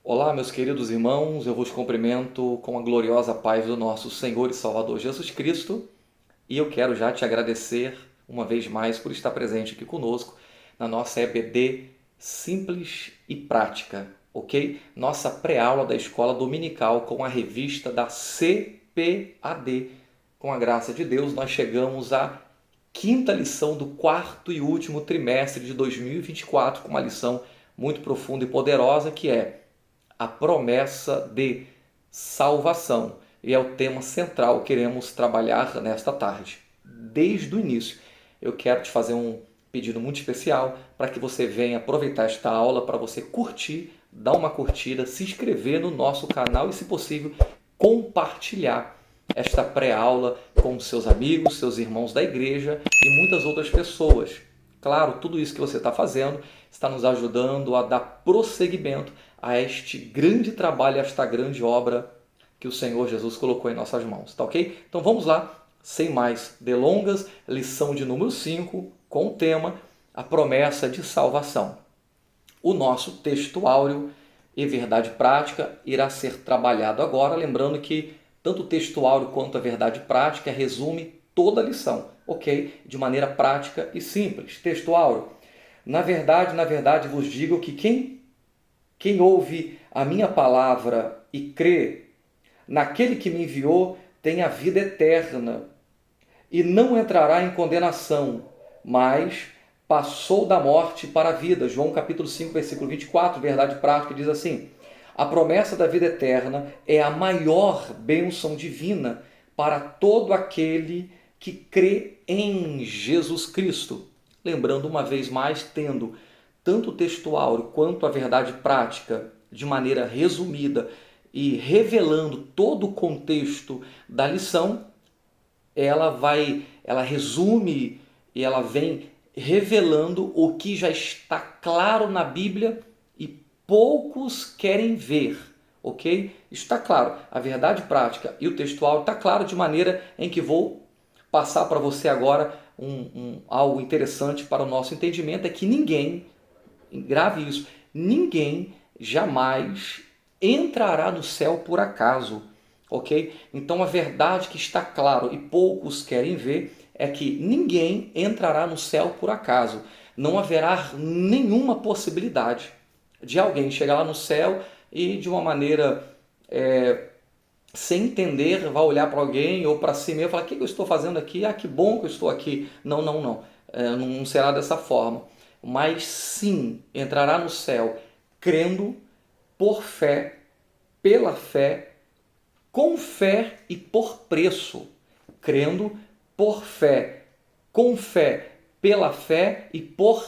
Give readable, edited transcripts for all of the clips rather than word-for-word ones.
Olá, meus queridos irmãos, eu vos cumprimento com a gloriosa paz do nosso Senhor e Salvador Jesus Cristo e eu quero já te agradecer uma vez mais por estar presente aqui conosco na nossa EBD Simples e Prática, ok? Nossa pré-aula da escola dominical com a revista da CPAD. Com a graça de Deus, nós chegamos à quinta lição do quarto e último trimestre de 2024 com uma lição muito profunda e poderosa que é a promessa de salvação. E é o tema central que queremos trabalhar nesta tarde. Desde o início, eu quero te fazer um pedido muito especial para que você venha aproveitar esta aula para você curtir, dar uma curtida, se inscrever no nosso canal e, se possível, compartilhar esta pré-aula com seus amigos, seus irmãos da igreja e muitas outras pessoas. Claro, tudo isso que você está fazendo está nos ajudando a dar prosseguimento a este grande trabalho, a esta grande obra que o Senhor Jesus colocou em nossas mãos, tá ok? Então vamos lá, sem mais delongas, lição de número 5, com o tema A Promessa de Salvação. O nosso texto áureo e verdade prática irá ser trabalhado agora, lembrando que tanto o texto áureo quanto a verdade prática resume toda a lição, ok? De maneira prática e simples. Texto áureo. Na verdade, vos digo que quem ouve a minha palavra e crê naquele que me enviou tem a vida eterna e não entrará em condenação, mas passou da morte para a vida. João capítulo 5, versículo 24, verdade prática, diz assim: a promessa da vida eterna é a maior bênção divina para todo aquele que crê em Jesus Cristo. Lembrando uma vez mais, tendo tanto o texto áureo quanto a verdade prática de maneira resumida e revelando todo o contexto da lição, ela resume e ela vem revelando o que já está claro na Bíblia e poucos querem ver, ok? Está claro, a verdade prática e o texto áureo está claro de maneira em que vou passar para você agora algo interessante para o nosso entendimento, é que ninguém, grave isso, ninguém jamais entrará no céu por acaso, ok? Então a verdade que está claro e poucos querem ver é que ninguém entrará no céu por acaso. Não haverá nenhuma possibilidade de alguém chegar lá no céu e de uma maneira sem entender, vai olhar para alguém ou para si mesmo e falar: o que eu estou fazendo aqui? Ah, que bom que eu estou aqui. Não, não, não. Não será dessa forma. Mas sim, entrará no céu crendo por fé, pela fé, com fé e por preço. Crendo por fé, com fé, pela fé e por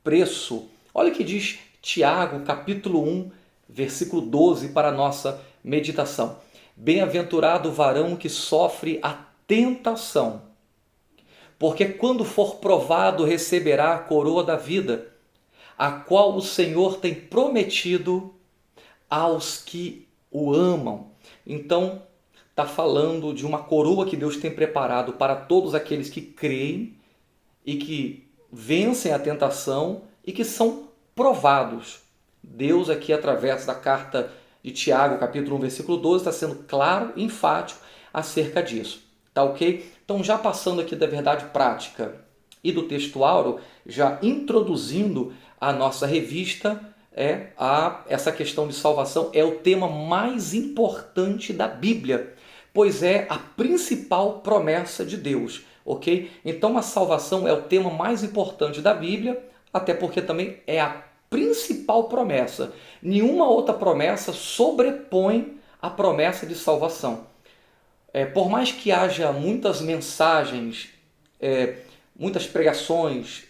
preço. Olha o que diz Tiago, capítulo 1, versículo 12, para a nossa meditação. Bem-aventurado o varão que sofre a tentação, porque quando for provado receberá a coroa da vida, a qual o Senhor tem prometido aos que o amam. Então, está falando de uma coroa que Deus tem preparado para todos aqueles que creem e que vencem a tentação e que são provados. Deus aqui, através da carta de Tiago, capítulo 1, versículo 12, está sendo claro e enfático acerca disso. Tá ok? Então, já passando aqui da verdade prática e do texto áureo, já introduzindo a nossa revista, essa questão de salvação é o tema mais importante da Bíblia, pois é a principal promessa de Deus, ok? Então a salvação é o tema mais importante da Bíblia, até porque também é a principal promessa. Nenhuma outra promessa sobrepõe a promessa de salvação. Por mais que haja muitas mensagens, muitas pregações,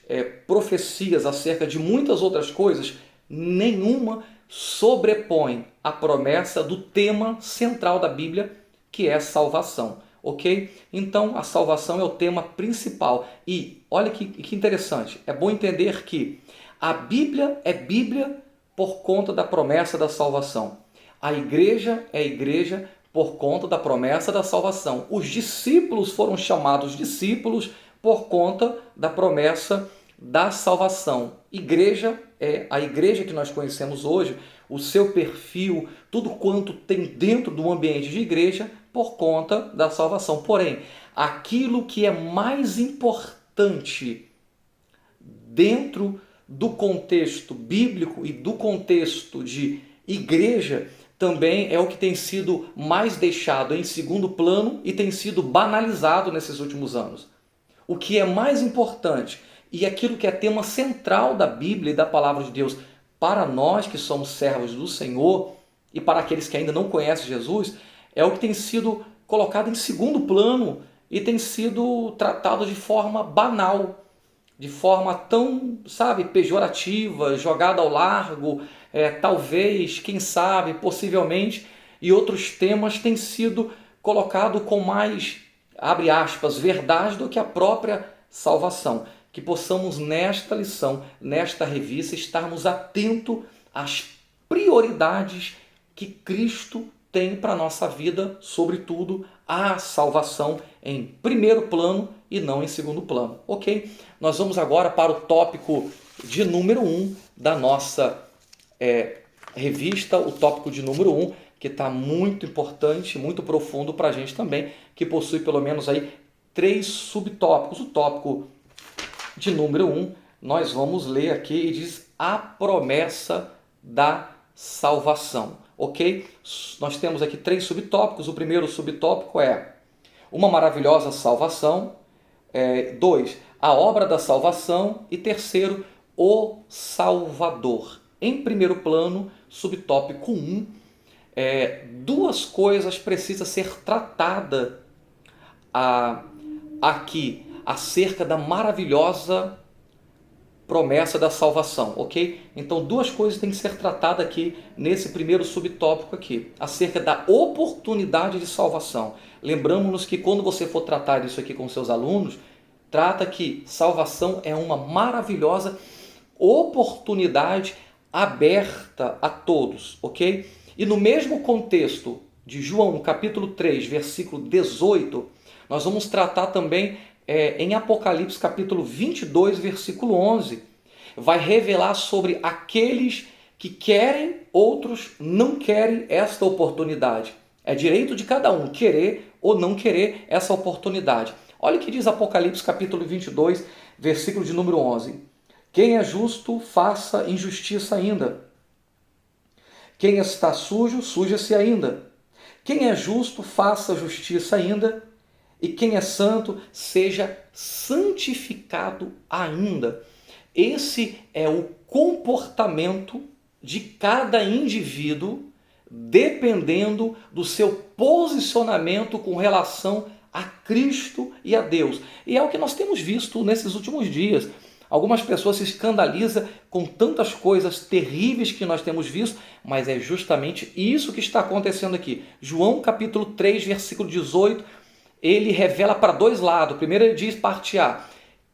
profecias acerca de muitas outras coisas, nenhuma sobrepõe a promessa do tema central da Bíblia, que é a salvação, ok? Então a salvação é o tema principal. E olha que interessante, é bom entender que a Bíblia é Bíblia por conta da promessa da salvação. A igreja é igreja por conta da promessa da salvação. Os discípulos foram chamados discípulos por conta da promessa da salvação. Igreja é a igreja que nós conhecemos hoje, o seu perfil, tudo quanto tem dentro do ambiente de igreja por conta da salvação. Porém, aquilo que é mais importante dentro do contexto bíblico e do contexto de igreja também é o que tem sido mais deixado em segundo plano e tem sido banalizado nesses últimos anos. O que é mais importante e aquilo que é tema central da Bíblia e da Palavra de Deus para nós que somos servos do Senhor e para aqueles que ainda não conhecem Jesus, é o que tem sido colocado em segundo plano e tem sido tratado de forma banal, de forma tão, pejorativa, jogada ao largo, talvez, quem sabe, possivelmente, e outros temas têm sido colocados com mais, abre aspas, verdade do que a própria salvação. Que possamos nesta lição, nesta revista, estarmos atentos às prioridades que Cristo tem para a nossa vida, sobretudo a salvação em primeiro plano e não em segundo plano. Ok? Nós vamos agora para o tópico de número 1 da nossa revista, o tópico de número 1, que está muito importante, muito profundo para a gente também, que possui pelo menos aí 3 subtópicos. O tópico de número 1, nós vamos ler aqui e diz a promessa da salvação. Ok? Nós temos aqui 3 subtópicos. O primeiro subtópico é uma maravilhosa salvação. 2, a obra da salvação. E terceiro, o Salvador. Em primeiro plano, subtópico 1, 2 coisas precisam ser tratadas aqui acerca da maravilhosa promessa da salvação, ok? Então 2 coisas têm que ser tratadas aqui nesse primeiro subtópico aqui, acerca da oportunidade de salvação. Lembramos-nos que quando você for tratar isso aqui com seus alunos, trata que salvação é uma maravilhosa oportunidade aberta a todos, ok? E no mesmo contexto de João, capítulo 3, versículo 18, nós vamos tratar também em Apocalipse, capítulo 22, versículo 11. Vai revelar sobre aqueles que querem, outros não querem esta oportunidade. É direito de cada um querer ou não querer essa oportunidade. Olha o que diz Apocalipse, capítulo 22, versículo de número 11. Quem é justo, faça injustiça ainda. Quem está sujo, suja-se ainda. Quem é justo, faça justiça ainda. E quem é santo, seja santificado ainda. Esse é o comportamento de cada indivíduo, dependendo do seu posicionamento com relação a Cristo e a Deus. E é o que nós temos visto nesses últimos dias. Algumas pessoas se escandalizam com tantas coisas terríveis que nós temos visto, mas é justamente isso que está acontecendo aqui. João capítulo 3, versículo 18, ele revela para 2 lados. Primeiro ele diz, parte A,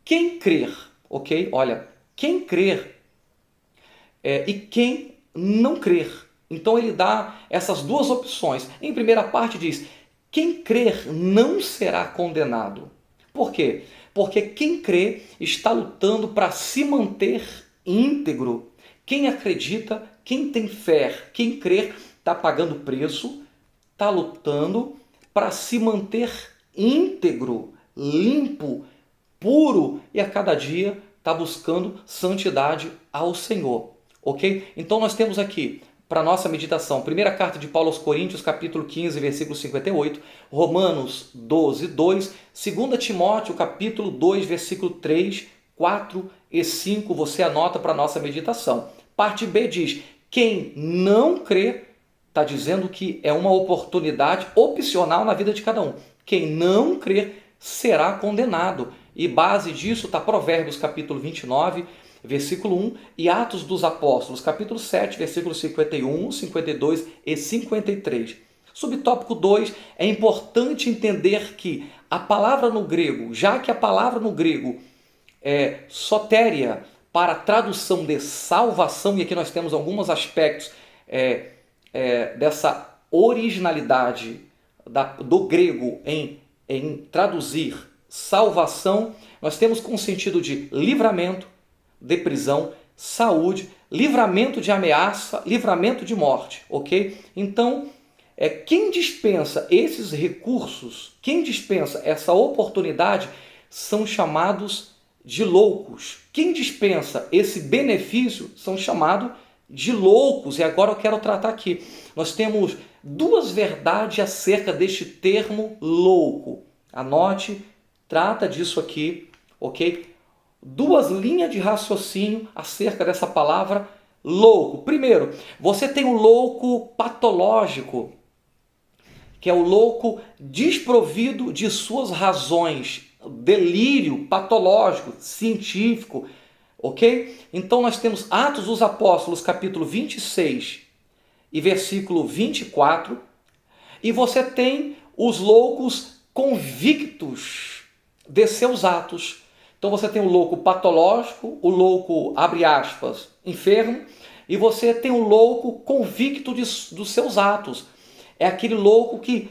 quem crer, ok? Olha, quem crer e quem não crer. Então ele dá essas 2 opções. Em primeira parte diz, quem crer não será condenado. Por quê? Porque quem crê está lutando para se manter íntegro. Quem acredita, quem tem fé, quem crer, está pagando preço, está lutando para se manter íntegro, limpo, puro e a cada dia está buscando santidade ao Senhor. Ok? Então nós temos aqui para a nossa meditação, primeira carta de Paulo aos Coríntios, capítulo 15, versículo 58, Romanos 12, 2, 2 Timóteo, capítulo 2, versículo 3, 4 e 5, você anota para a nossa meditação. Parte B diz, quem não crê, está dizendo que é uma oportunidade opcional na vida de cada um. Quem não crer será condenado. E base disso está Provérbios capítulo 29, versículo 1 e Atos dos Apóstolos, capítulo 7, versículos 51, 52 e 53. Subtópico 2, é importante entender que a palavra no grego, já que a palavra no grego é sotéria para a tradução de salvação, e aqui nós temos alguns aspectos dessa originalidade do grego em traduzir salvação, nós temos com o sentido de livramento, de prisão, saúde, livramento de ameaça, livramento de morte, ok? Então, quem dispensa esses recursos, quem dispensa essa oportunidade, são chamados de loucos. Quem dispensa esse benefício são chamados de loucos. E agora eu quero tratar aqui. Nós temos duas verdades acerca deste termo louco. Anote, trata disso aqui, ok? Duas linhas de raciocínio acerca dessa palavra louco. Primeiro, você tem o louco patológico, que é o louco desprovido de suas razões, delírio patológico, científico, ok? Então nós temos Atos dos Apóstolos, capítulo 26 e versículo 24, e você tem os loucos convictos de seus atos. Então você tem o louco patológico, o louco, abre aspas, enfermo, e você tem o louco convicto dos seus atos. É aquele louco que,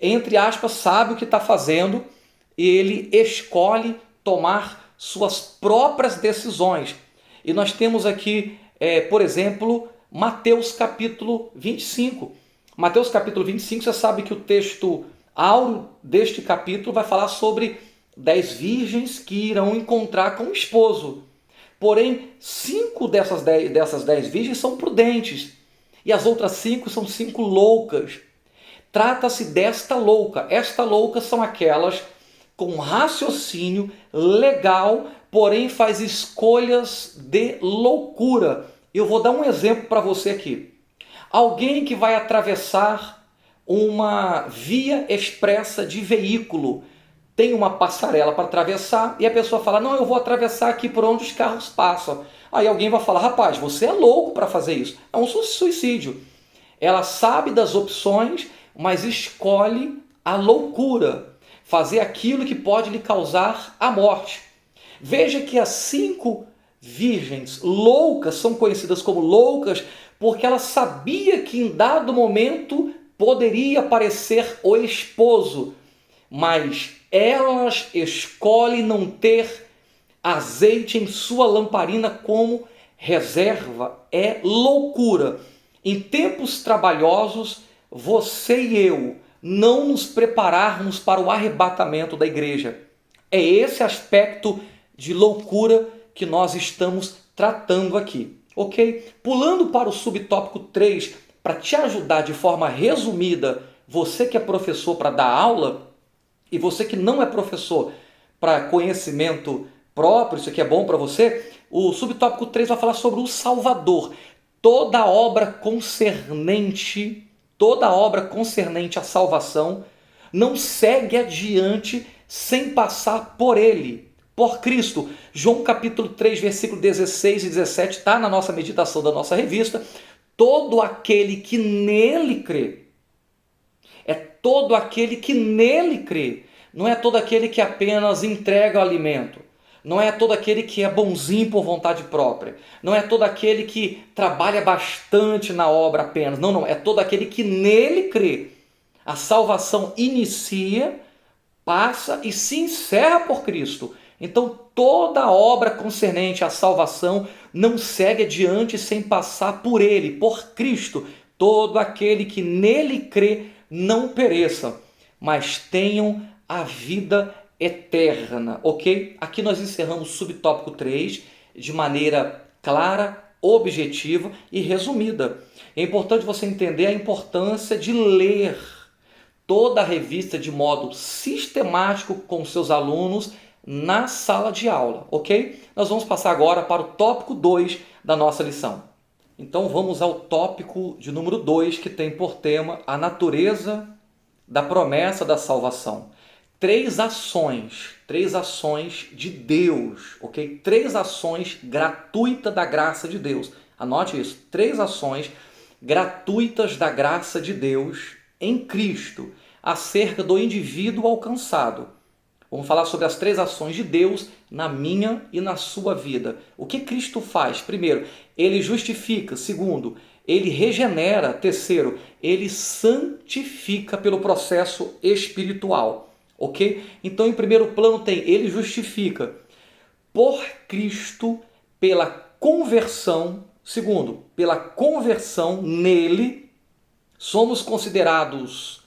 entre aspas, sabe o que está fazendo e ele escolhe tomar suas próprias decisões. E nós temos aqui, por exemplo, Mateus capítulo 25. Mateus capítulo 25, você sabe que o texto áureo deste capítulo vai falar sobre 10 virgens que irão encontrar com o esposo. Porém, 5 dessas 10 virgens são prudentes. E as outras 5 são 5 loucas. Trata-se desta louca. Esta louca são aquelas com raciocínio legal, porém faz escolhas de loucura. Eu vou dar um exemplo para você aqui. Alguém que vai atravessar uma via expressa de veículo, tem uma passarela para atravessar e a pessoa fala, não, eu vou atravessar aqui por onde os carros passam. Aí alguém vai falar, rapaz, você é louco para fazer isso. É um suicídio. Ela sabe das opções, mas escolhe a loucura, fazer aquilo que pode lhe causar a morte. Veja que as 5 virgens loucas são conhecidas como loucas porque ela sabia que em dado momento poderia aparecer o esposo, mas elas escolhem não ter azeite em sua lamparina como reserva. É loucura. Em tempos trabalhosos, você e eu não nos prepararmos para o arrebatamento da igreja. É esse aspecto de loucura que nós estamos tratando aqui, ok? Pulando para o subtópico 3, para te ajudar de forma resumida, você que é professor para dar aula e você que não é professor para conhecimento próprio, isso aqui é bom para você, o subtópico 3 vai falar sobre o Salvador. Toda obra concernente à salvação não segue adiante sem passar por ele, por Cristo. João capítulo 3, versículo 16 e 17 está na nossa meditação da nossa revista. Todo aquele que nele crê, é todo aquele que nele crê, não é todo aquele que apenas entrega o alimento, não é todo aquele que é bonzinho por vontade própria, não é todo aquele que trabalha bastante na obra apenas, não, é todo aquele que nele crê. A salvação inicia, passa e se encerra por Cristo. Então toda obra concernente à salvação não segue adiante sem passar por ele, por Cristo. Todo aquele que nele crê não pereça, mas tenham a vida eterna, ok? Aqui nós encerramos o subtópico 3 de maneira clara, objetiva e resumida. É importante você entender a importância de ler toda a revista de modo sistemático com seus alunos na sala de aula, ok? Nós vamos passar agora para o tópico 2 da nossa lição. Então vamos ao tópico de número 2, que tem por tema a natureza da promessa da salvação. 3 ações de Deus, ok? 3 ações gratuitas da graça de Deus. Anote isso, 3 ações gratuitas da graça de Deus em Cristo, acerca do indivíduo alcançado. Vamos falar sobre as 3 ações de Deus na minha e na sua vida. O que Cristo faz? Primeiro, ele justifica. Segundo, ele regenera. Terceiro, ele santifica pelo processo espiritual. Ok? Então, em primeiro plano tem, ele justifica por Cristo, pela conversão, Segundo, pela conversão nele, somos considerados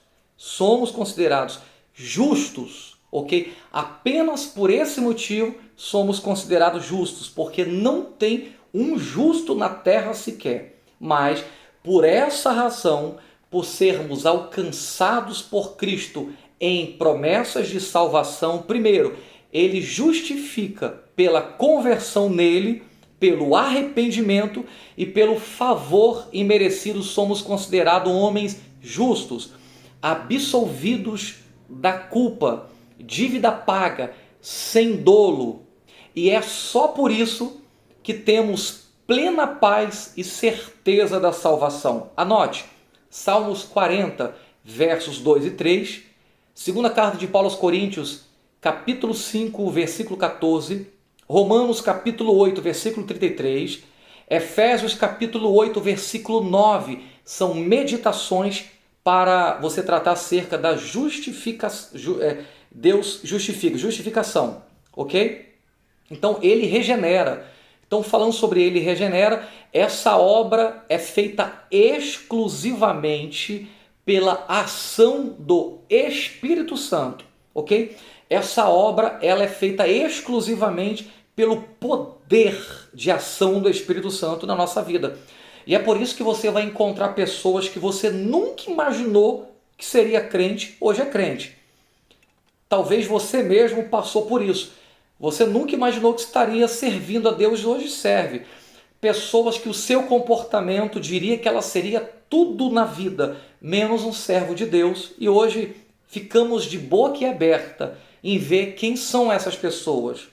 justos, ok? Apenas por esse motivo somos considerados justos, porque não tem um justo na terra sequer. Mas por essa razão, por sermos alcançados por Cristo em promessas de salvação, primeiro, ele justifica pela conversão nele, pelo arrependimento e pelo favor imerecido, somos considerados homens justos, absolvidos da culpa, dívida paga, sem dolo. E é só por isso que temos plena paz e certeza da salvação. Anote, Salmos 40, versos 2 e 3, segunda carta de Paulo aos Coríntios, capítulo 5, versículo 14, Romanos capítulo 8, versículo 33, Efésios capítulo 8, versículo 9, são meditações para você tratar acerca da Deus justificação, ok? Então ele regenera. Então, falando sobre ele regenera, essa obra é feita exclusivamente pela ação do Espírito Santo, ok? Essa obra ela é feita exclusivamente pelo poder de ação do Espírito Santo na nossa vida. E é por isso que você vai encontrar pessoas que você nunca imaginou que seria crente, hoje é crente. Talvez você mesmo passou por isso. Você nunca imaginou que estaria servindo a Deus, hoje serve. Pessoas que o seu comportamento diria que ela seria tudo na vida, menos um servo de Deus. E hoje ficamos de boca aberta em ver quem são essas pessoas.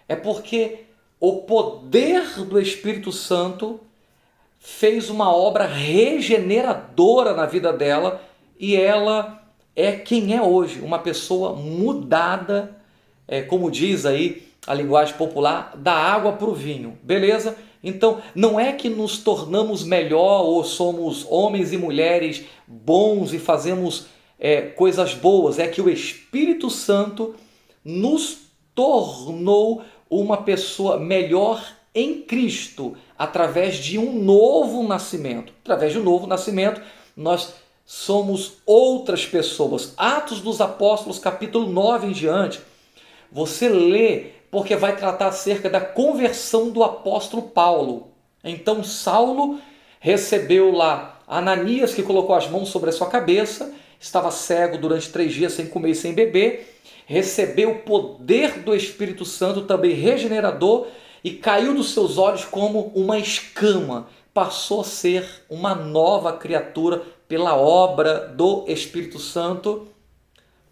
É porque o poder do Espírito Santo fez uma obra regeneradora na vida dela e ela é quem é hoje, uma pessoa mudada, como diz aí a linguagem popular, da água para o vinho, beleza? Então não é que nos tornamos melhor ou somos homens e mulheres bons e fazemos coisas boas, é que o Espírito Santo nos tornou uma pessoa melhor em Cristo, através de um novo nascimento. Através de um novo nascimento, nós somos outras pessoas. Atos dos Apóstolos, capítulo 9 em diante, você lê, porque vai tratar acerca da conversão do apóstolo Paulo. Então Saulo recebeu lá Ananias, que colocou as mãos sobre a sua cabeça, estava cego durante 3 dias sem comer e sem beber, recebeu o poder do Espírito Santo, também regenerador, e caiu dos seus olhos como uma escama. Passou a ser uma nova criatura pela obra do Espírito Santo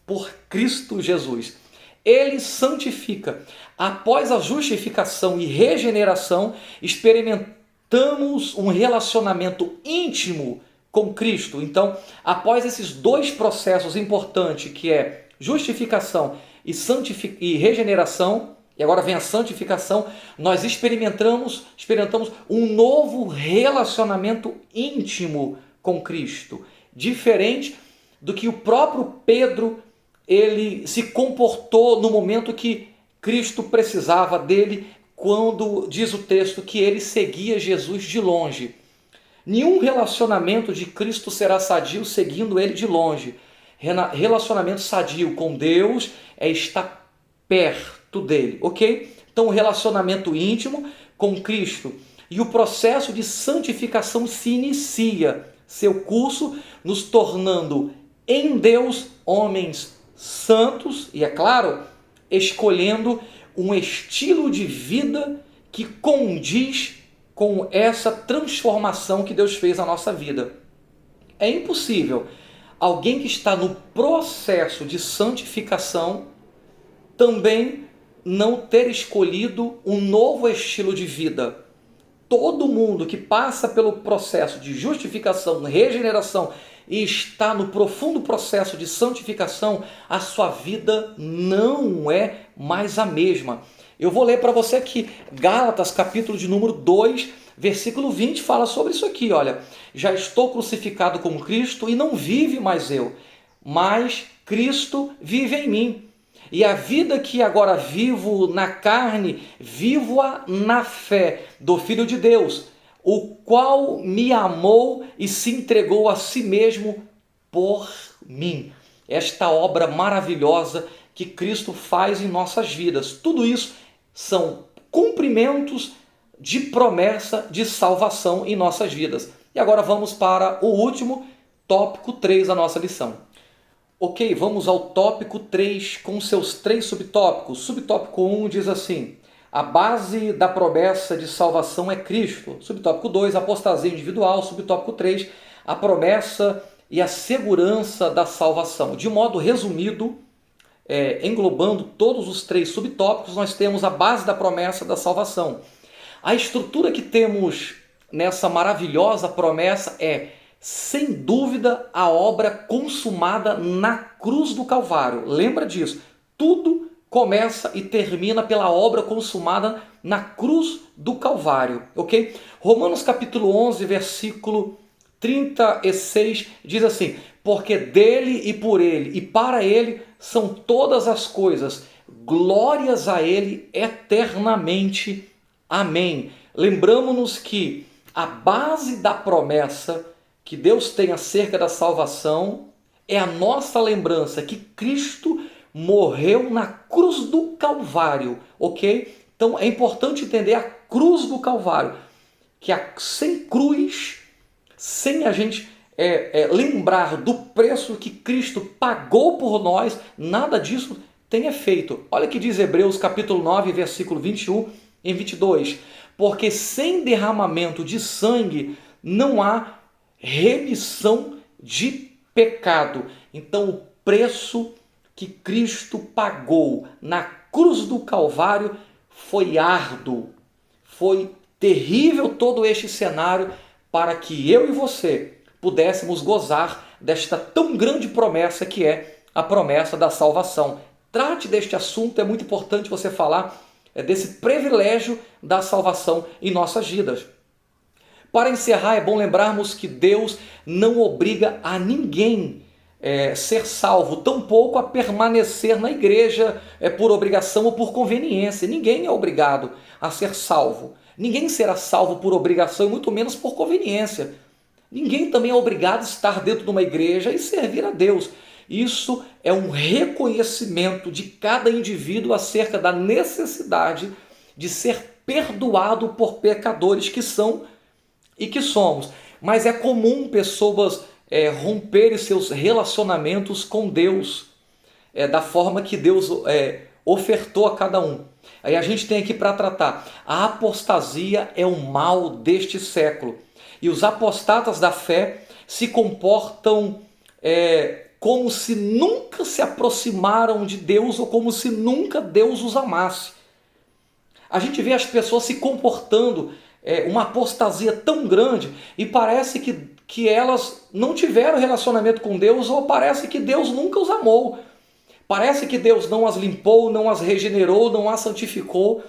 por Cristo Jesus. Ele santifica. Após a justificação e regeneração, experimentamos um relacionamento íntimo com Cristo. Então, após esses dois processos importantes, que é justificação e regeneração, e agora vem a santificação, nós experimentamos um novo relacionamento íntimo com Cristo, diferente do que o próprio Pedro ele se comportou no momento que Cristo precisava dele, quando diz o texto que ele seguia Jesus de longe. Nenhum relacionamento de Cristo será sadio seguindo ele de longe. Relacionamento sadio com Deus é estar perto dele, ok? Então o relacionamento íntimo com Cristo e o processo de santificação se inicia, seu curso nos tornando em Deus homens santos e, é claro, escolhendo um estilo de vida que condiz com essa transformação que Deus fez na nossa vida. É impossível alguém que está no processo de santificação também não ter escolhido um novo estilo de vida. Todo mundo que passa pelo processo de justificação, regeneração e está no profundo processo de santificação, a sua vida não é mais a mesma. Eu vou ler para você aqui, Gálatas, capítulo de número 2, versículo 20, fala sobre isso aqui, olha. Já estou crucificado com Cristo e não vive mais eu, mas Cristo vive em mim. E a vida que agora vivo na carne, vivo-a na fé do Filho de Deus, o qual me amou e se entregou a si mesmo por mim. Esta obra maravilhosa que Cristo faz em nossas vidas. Tudo isso são cumprimentos de promessa de salvação em nossas vidas. E agora vamos para o último, tópico 3 da nossa lição. Ok, vamos ao tópico 3 com seus 3 subtópicos. Subtópico 1 diz assim: a base da promessa de salvação é Cristo. Subtópico 2, apostasia individual. Subtópico 3, a promessa e a segurança da salvação. De modo resumido, englobando todos os 3 subtópicos, nós temos a base da promessa da salvação. A estrutura que temos nessa maravilhosa promessa é, sem dúvida, a obra consumada na cruz do Calvário. Lembra disso? Tudo começa e termina pela obra consumada na cruz do Calvário, ok? Romanos capítulo 11, versículo 36 diz assim: porque dele e por ele e para ele são todas as coisas, glórias a ele eternamente. Amém. Lembramos-nos que a base da promessa que Deus tem acerca da salvação é a nossa lembrança que Cristo morreu na cruz do Calvário, ok? Então é importante entender a cruz do Calvário, que sem cruz, sem a gente lembrar do preço que Cristo pagou por nós, nada disso tem efeito. Olha o que diz Hebreus capítulo 9, versículo 21 e 22. Porque sem derramamento de sangue não há remissão de pecado. Então o preço que Cristo pagou na cruz do Calvário foi árduo, foi terrível todo este cenário para que eu e você pudéssemos gozar desta tão grande promessa que é a promessa da salvação. Trate deste assunto, é muito importante você falar desse privilégio da salvação em nossas vidas. Para encerrar, é bom lembrarmos que Deus não obriga a ninguém ser salvo, tampouco a permanecer na igreja por obrigação ou por conveniência. Ninguém é obrigado a ser salvo. Ninguém será salvo por obrigação e muito menos por conveniência. Ninguém também é obrigado a estar dentro de uma igreja e servir a Deus. Isso é um reconhecimento de cada indivíduo acerca da necessidade de ser perdoado por pecadores que são e que somos. Mas é comum pessoas romperem seus relacionamentos com Deus da forma que Deus ofertou a cada um. Aí a gente tem aqui para tratar: a apostasia é o mal deste século. E os apostatas da fé se comportam como se nunca se aproximaram de Deus ou como se nunca Deus os amasse. A gente vê as pessoas se comportando uma apostasia tão grande e parece que elas não tiveram relacionamento com Deus, ou parece que Deus nunca os amou. Parece que Deus não as limpou, não as regenerou, não as santificou.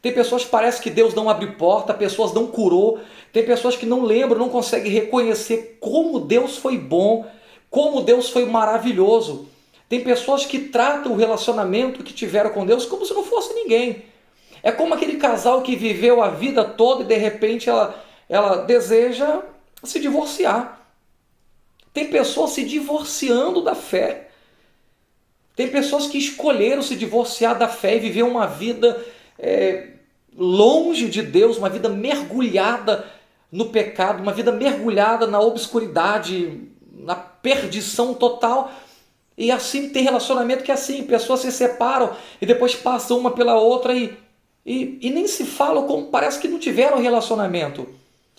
Tem pessoas que parece que Deus não abriu porta, pessoas não curou. Tem pessoas que não lembram, não conseguem reconhecer como Deus foi bom, como Deus foi maravilhoso. Tem pessoas que tratam o relacionamento que tiveram com Deus como se não fosse ninguém. É como aquele casal que viveu a vida toda e de repente ela deseja se divorciar. Tem pessoas se divorciando da fé. Tem pessoas que escolheram se divorciar da fé e viver uma vida longe de Deus, uma vida mergulhada no pecado, uma vida mergulhada na obscuridade, na perdição total. E assim tem relacionamento que é assim, pessoas se separam e depois passam uma pela outra e nem se falam, como parece que não tiveram relacionamento.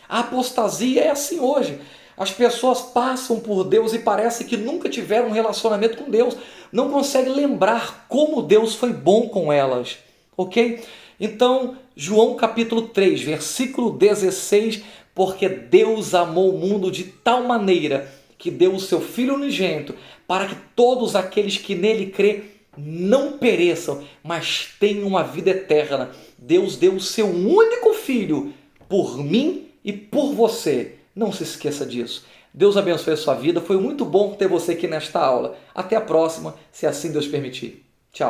A apostasia é assim hoje. As pessoas passam por Deus e parece que nunca tiveram um relacionamento com Deus. Não conseguem lembrar como Deus foi bom com elas. Ok? Então, João capítulo 3, versículo 16. Porque Deus amou o mundo de tal maneira que deu o seu Filho unigênito, para que todos aqueles que nele crê não pereçam, mas tenham uma vida eterna. Deus deu o seu único Filho por mim e por você. Não se esqueça disso. Deus abençoe a sua vida. Foi muito bom ter você aqui nesta aula. Até a próxima, se assim Deus permitir. Tchau.